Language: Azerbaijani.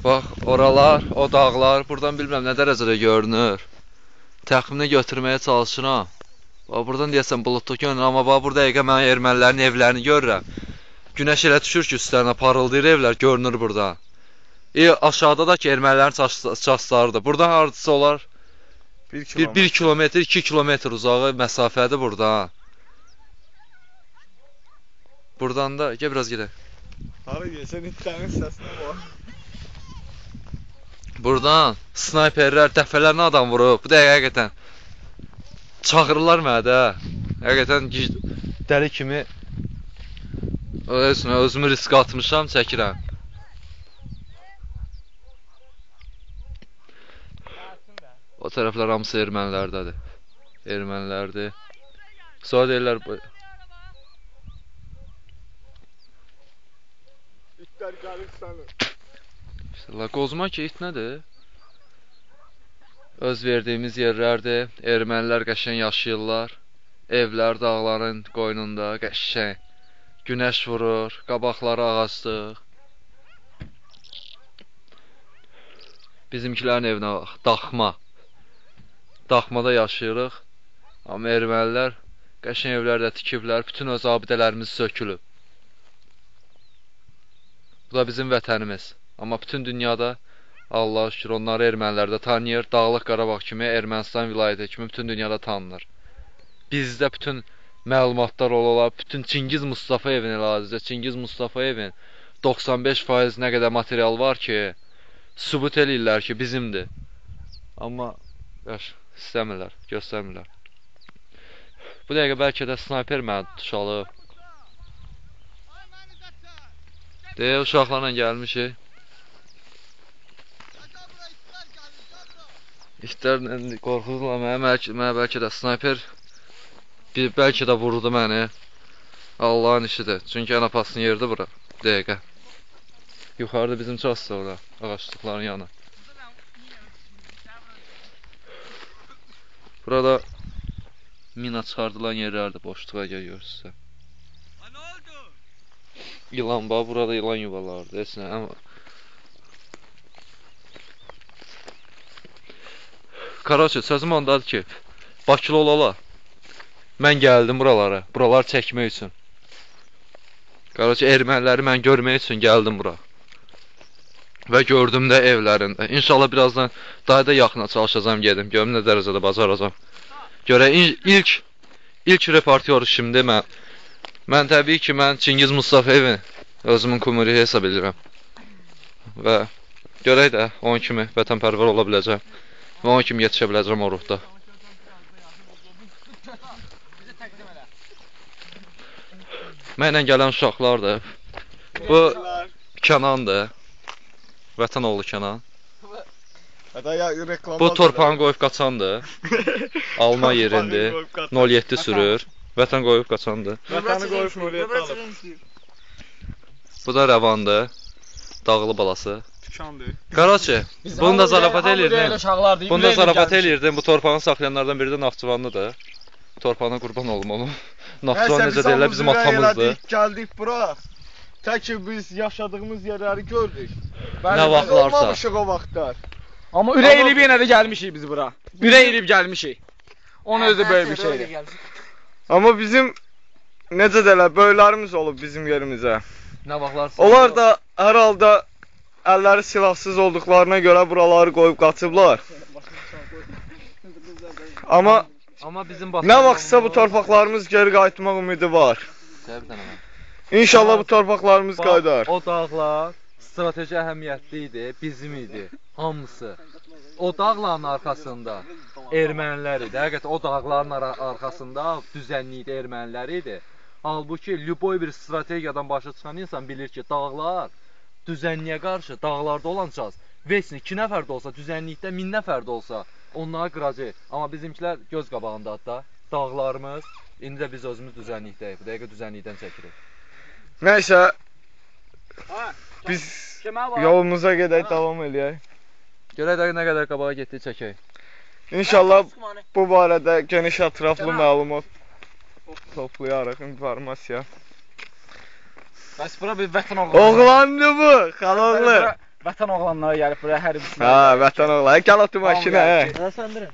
Bax, oralar, o dağlar, buradan bilmirəm nə dərəcədə görünür. Təxminə götürməyə çalışıram. Bax, buradan deyəsən buludluq görünür, amma bax, burada dəqiqə mən ermənilərin evlərini görürəm. Günəş elə düşür ki, üstlərinə parıldayır evlər, görünür buradan. Aşağıda da ki, ermənilərin çaşlarıdır. Buradan hardasa olar 1 kilometr, 2 kilometr uzağı məsafədir buradan. Buradan da, gəl biraz gedək. Hara gəlsən, itlərin səsinə bax. Buradan snayperlər dəfələrlə adam vurub. Bu da həqiqətən çağırırlar mənə də. Həqiqətən dəli kimi özümü risk atmışam, çəkirəm. O tərəflər hamısı ermənilərdədir. Ermənilərdir. Sonra deyirlər... İtlər gəlir səni. La qozma ki, it nədir? Öz verdiyimiz yerlərdir. Ermənilər qəşəng yaşayırlar. Evlər dağların qoynunda qəşəng. Günəş vurur, qabaqları ağaclıq. Bizimkilərin evinə bax, daxma. Daxmada yaşayırıq. Amma ermənilər qəşəng evlərdə tikiblər. Bütün öz abidələrimiz sökülüb. Bu da bizim vətənimiz. Amma bütün dünyada Allah'a şükür onları ermənilər də tanıyır. Dağlıq Qarabağ kimi, Ermənistan vilayəti kimi bütün dünyada tanınır. Bizdə bütün məlumatlar ola, bütün Çingiz Mustafayevin elazicə, Çingiz Mustafayevin 95% nə qədər material var ki, sübut eləyirlər ki, bizimdir. Amma istəmirlər, göstərmirlər. Bu dəqiqə bəlkə də snayper mənə tutuşalıb. Deyə uşaqlarla gəlmişik. İtlərlə qorxuzla mənə bəlkə də snayper bəlkə də vurdu məni. Allahın işidir. Çünki ən apasını yerdir bura. Dəqiqə. Yuxarıda bizim çasdır orada. Ağaçlıqların yanı. Burada mina çıxardılan yerlərdir. Boşluğa görürsünüzsə. Yılan bax. Burada yılan yuvalardır. Heç nə. Karaçı, sözüm ondadır ki, Bakılı olala. Mən gəldim buralara. Buraları çəkmək üçün. Karaçı, erməniləri mən görmək üçün gəldim bura. Və gördüm də evlərində. İnşallah birazdan daha da yaxına çalışacağım gedim. Görüm nə dərəcədə bacaracağım. Görək, ilk reportyor şimdi mən. Mən təbii ki, mən Çingiz Mustafayevin özümün kumuri hesab edirəm. Və görək də onun kimi vətənpərvər ola biləcəm. Və onun kimi yetişə biləcəm o ruhda. Mənlə gələn uşaqlardır. Bu Kənandır. Vətən oğlu Kənan. Bu torpağını qoyub qaçandır. Alma yerindir. 07 sürür. Vətən qoyub qaçandır. Vətəni qoyub 07 alıb. Bu da Rəvandır. Dağlı balası. Tükandır. Karaçı, bunu da zarafat eləyirdim. Bunu da zarafat eləyirdim. Bu torpağını saxlayanlardan biri də Naxçıvanlıdır. Torpağına qurban olum onu. Naxçıvan necə deyirlər, bizim atamızdır. Gəldik bura. Tək ki biz yaşadığımız yerləri gördük. Nə vaxtlarsa. Olmamışıq o vaxtlar. Amma ürək eləyib yenə də gəlmişik biz bura. Ürək eləyib gəlmişik. Onun özü böyük bir şeydir. Amma bizim necə deyirlər, böyüklərimiz olub bizim yerimizə. Nə vaxtlarsa. Onlar da hər halda əlləri silahsız olduqlarına görə buraları qoyub qaçıblar. Amma bizim nə vaxtsa bu torpaqlarımız geri qayıtmaq ümidi var. İnşallah bu torpaqlarımız qayıdar. O dağlar strateji əhəmiyyətli idi, bizim idi, hamısı. O dağların arxasında ermənilər idi. Həqiqətən o dağların arxasında düzənlikdə ermənilər idi. Halbuki, lüboy bir strategiyadan başa çıxan insan bilir ki, dağlar düzənliyə qarşı dağlarda olancaq. Veçin 2 nəfər də olsa, düzənlikdə 1000 nəfər də olsa, onları qıracaq. Amma bizimkilər göz qabağındadır da. Dağlarımız, indi də biz özümüz düzənlikdəyik. Bu dəqiqə düzənlikdən çəkirik. Nəysə, biz yolumuza gedək, davam eləyək. Görək də nə qədər qabağa getdik, çəkək. İnşallah bu barədə geniş ətraflı məlumat toplayarıq, informasiya. Bəs bura bir vətən oğlu. Oğlandı bu, xaloğlu. Vətən oğlanları gəlib buraya hərbçilər. Ha, vətən oğlan. Gəl otur maşına. Tamam, hə. gəldi. Hələ söndürün.